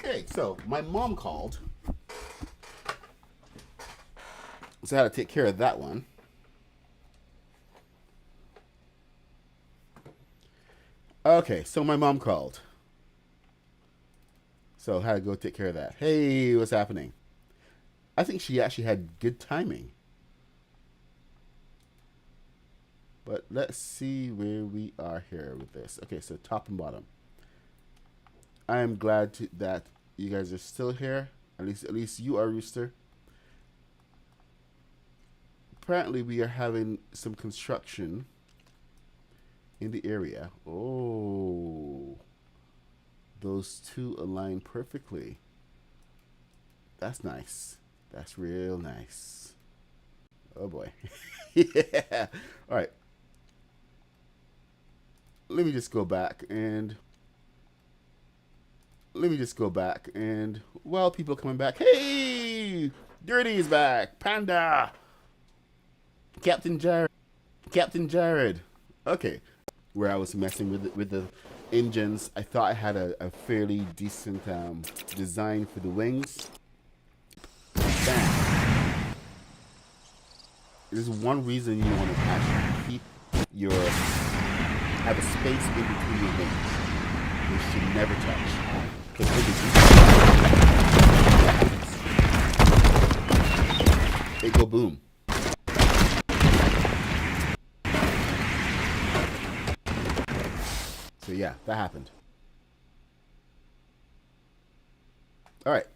Okay, so my mom called, so I had to take care of that one. Okay, so my mom called, so I had to go take care of that. Hey, what's happening? I think she actually had good timing. But let's see where we are here with this. Okay, so top and bottom. I am glad that you guys are still here. At least you are, Rooster. Apparently, we are having some construction in the area. Oh, those two align perfectly. That's nice. That's real nice. Oh boy. Yeah. All right. Let me just go back and while people are coming back, hey, Dirty's back, Panda, Captain Jared, Captain Jared. Okay, where I was messing with the engines, I thought I had a fairly decent design for the wings. Bam. There's one reason you want to actually keep your have a space in between your wings. They should never touch. Because when they go boom. So yeah, that happened. All right,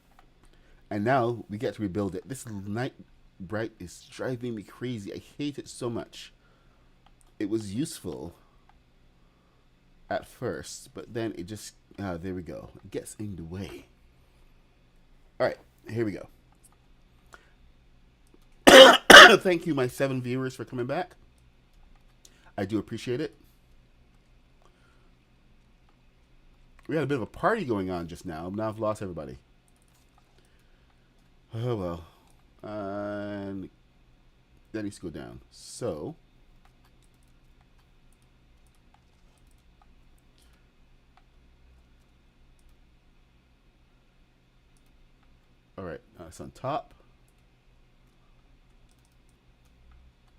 and now we get to rebuild it. This night bright is driving me crazy. I hate it so much. It was useful at first, but then it just there we go. It gets in the way. All right, here we go. Thank you, my 7 viewers, for coming back. I do appreciate it. We had a bit of a party going on just now. Now I've lost everybody. Oh well. And that needs to go down. So all right, it's on top.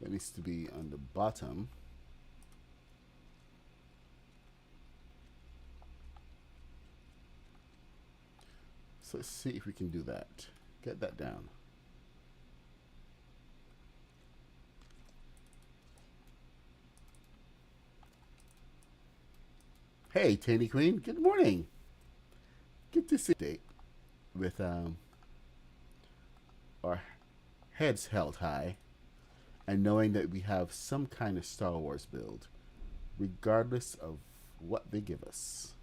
That needs to be on the bottom. So let's see if we can do that. Get that down. Hey, Tanny Queen. Good morning. Good to see you with our heads held high and knowing that we have some kind of Star Wars build, regardless of what they give us.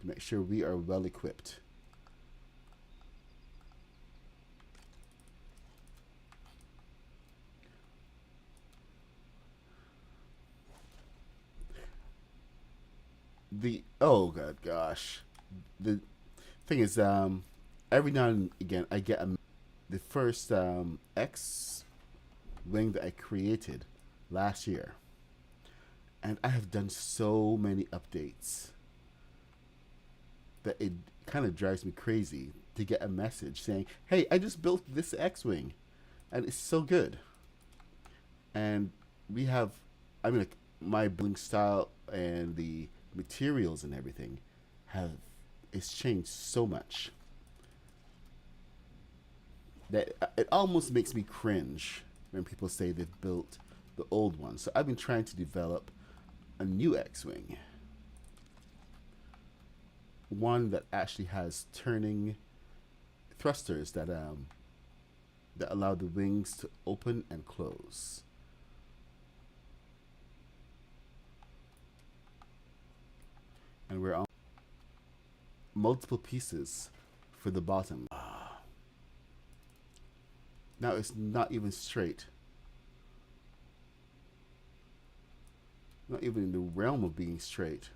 To make sure we are well equipped. Oh god gosh, the thing is every now and again I get the first X-Wing that I created last year, and I have done so many updates that it kind of drives me crazy to get a message saying, hey, I just built this X-Wing and it's so good. And we have, I mean, like, my building style and the materials and everything have, it's changed so much that it almost makes me cringe when people say they've built the old one. So I've been trying to develop a new X-Wing, one that actually has turning thrusters that allow the wings to open and close. And we're on multiple pieces for the bottom. Now it's not even straight. Not even in the realm of being straight.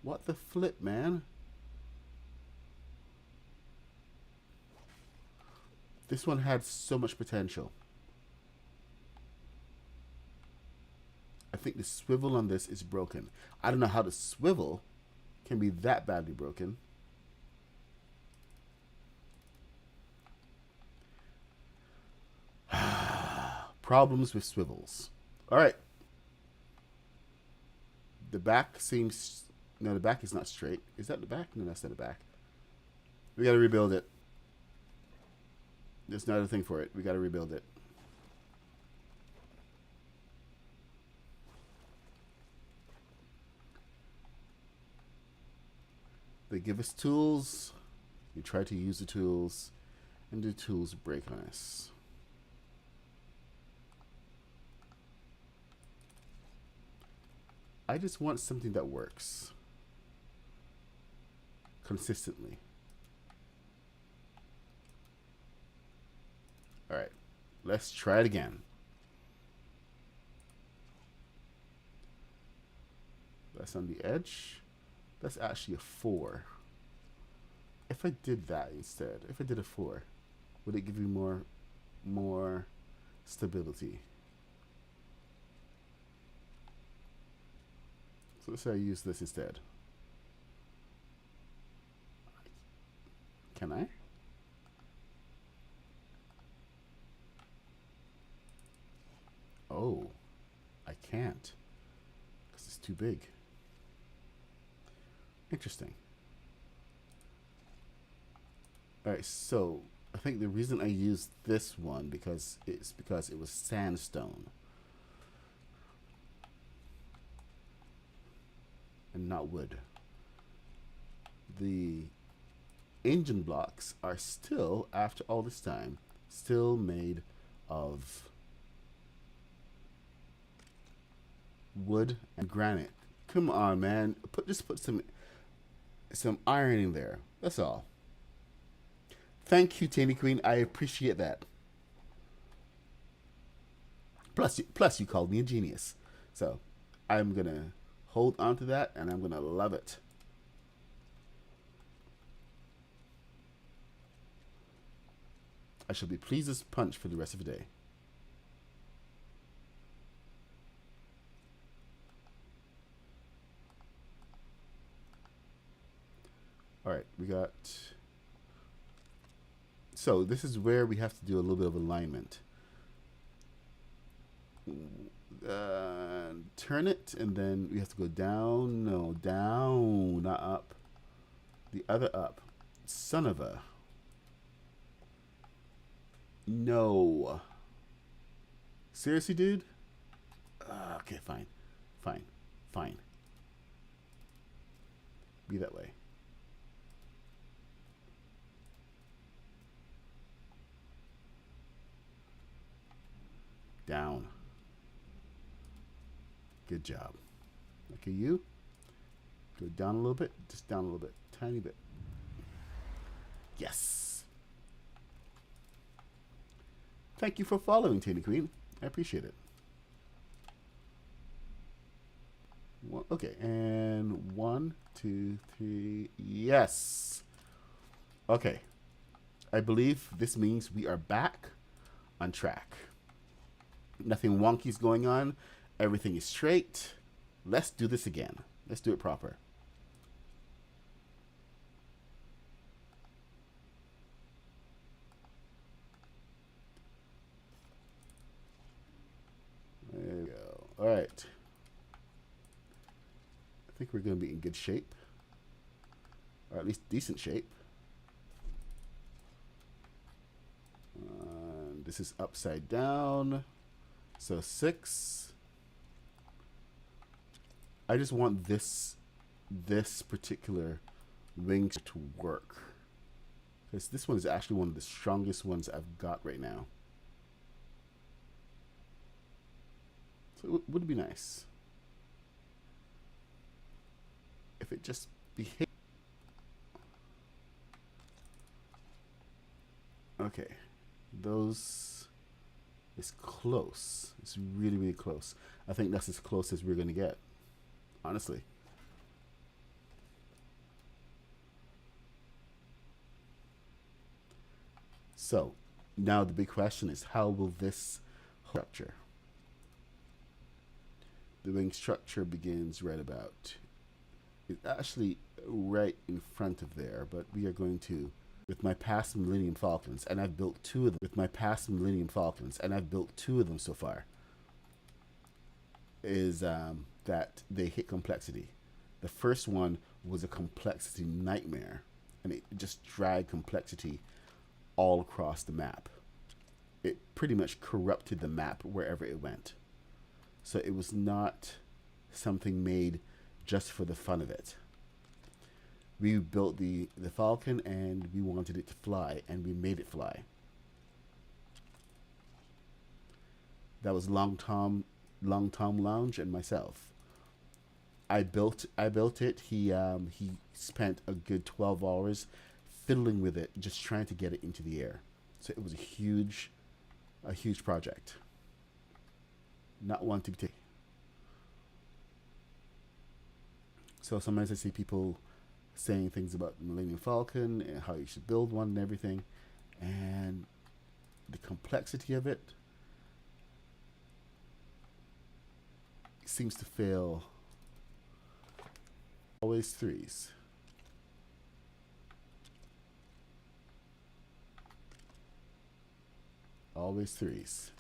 What the flip, man? This one had so much potential. I think the swivel on this is broken. I don't know how the swivel can be that badly broken. Problems with swivels. All right. The back seems... No, the back is not straight. Is that the back? No, that's not the back. We got to rebuild it. There's not a thing for it. We got to rebuild it. They give us tools. We try to use the tools. And the tools break on us. I just want something that works consistently. All right, let's try it again. That's on the edge. That's actually a 4. If I did that instead, if I did a 4, would it give you more stability? So let's say I use this instead. Can I? Oh, I can't because it's too big. Interesting. All right, so I think the reason I used this one because it was sandstone and not wood. The engine blocks are still, after all this time, still made of wood and granite. Come on, man. Just put some iron in there. That's all. Thank you, Tanny Queen. I appreciate that. Plus, you called me a genius. So, I'm going to hold on to that, and I'm going to love it. I shall be pleased as punch for the rest of the day. All right, we got... So this is where we have to do a little bit of alignment. Turn it, and then we have to go down. No, down, not up. The other up. Son of a... No. Seriously, dude? Okay, fine. Fine. Be that way. Down. Good job. Okay, you. Go down a little bit. Just down a little bit. Tiny bit. Yes. Thank you for following, Tanny Queen. I appreciate it. Okay, and 1, 2, 3. Yes. Okay. I believe this means we are back on track. Nothing wonky is going on. Everything is straight. Let's do this again. Let's do it proper. There we go. All right. I think we're going to be in good shape. Or at least decent shape. This is upside down. So 6. I just want this particular wing to work. Because this one is actually one of the strongest ones I've got right now. So it would be nice if it just behaved. Okay, those is close. It's really, really close. I think that's as close as we're going to get, honestly. So now the big question is, how will this structure? The wing structure begins right about. It's actually right in front of there, but we are going to, with my past Millennium Falcons, and I've built two of them. With my past Millennium Falcons, and I've built two of them so far, is that they hit complexity. The first one was a complexity nightmare, and it just dragged complexity all across the map. It pretty much corrupted the map wherever it went. So it was not something made just for the fun of it. We built the Falcon and we wanted it to fly, and we made it fly. That was Long Tom Lounge and myself. I built it. He spent a good 12 hours fiddling with it, just trying to get it into the air. So it was a huge project. Not one to be taken. So sometimes I see people saying things about the Millennium Falcon and how you should build one and everything, and the complexity of it seems to fail. Always threes. Always threes.